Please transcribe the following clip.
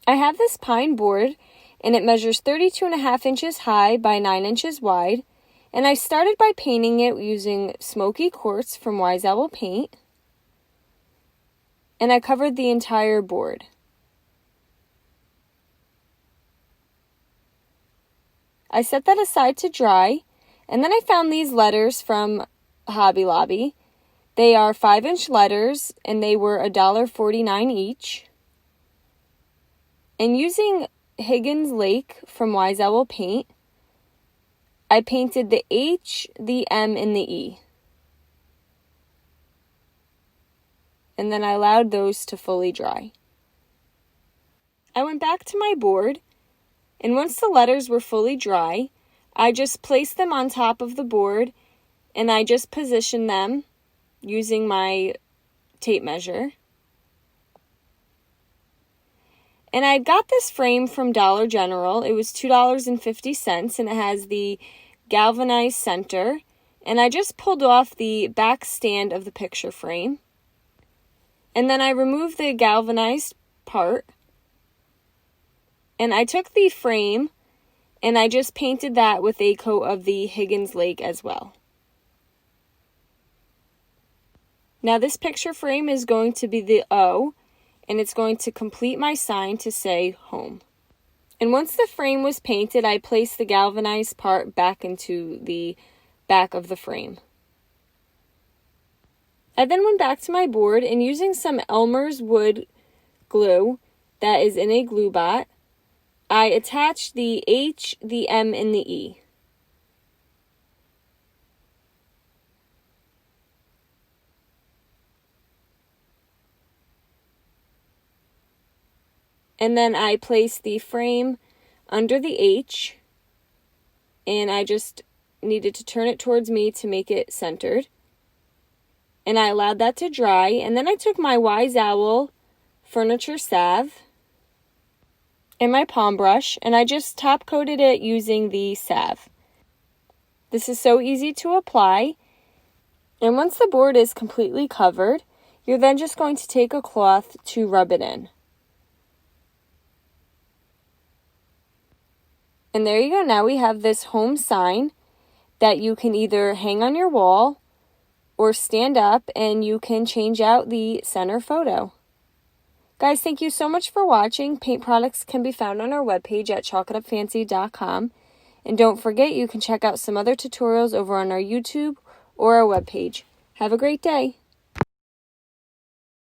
I have this pine board, and it measures 32.5 inches high by 9 inches wide, and I started by painting it using Smoky Quartz from Wise Owl Paint, and I covered the entire board. I set that aside to dry, and then I found these letters from Hobby Lobby. They are 5-inch letters, and they were $1.49 each. And using Higgins Lake from Wise Owl Paint, I painted the H, the M, and the E. And then I allowed those to fully dry. I went back to my board, and once the letters were fully dry, I just placed them on top of the board, and I just positioned them using my tape measure. And I got this frame from Dollar General. It was $2.50, and it has the galvanized center. And I just pulled off the back stand of the picture frame. And then I removed the galvanized part. And I took the frame, and I just painted that with a coat of the Higgins Lake as well. Now this picture frame is going to be the O, and it's going to complete my sign to say home. And once the frame was painted, I placed the galvanized part back into the back of the frame. I then went back to my board, and using some Elmer's wood glue that is in a glue bot, I attached the H, the M, and the E. And then I placed the frame under the H, and I just needed to turn it towards me to make it centered. And I allowed that to dry, and then I took my Wise Owl furniture salve and my palm brush, and I just top coated it using the salve. This is so easy to apply, and once the board is completely covered, you're then just going to take a cloth to rub it in. And there you go. Now we have this home sign that you can either hang on your wall or stand up, and you can change out the center photo. Guys, thank you so much for watching. Paint products can be found on our webpage at chalkitupfancy.com. And don't forget, you can check out some other tutorials over on our YouTube or our webpage. Have a great day.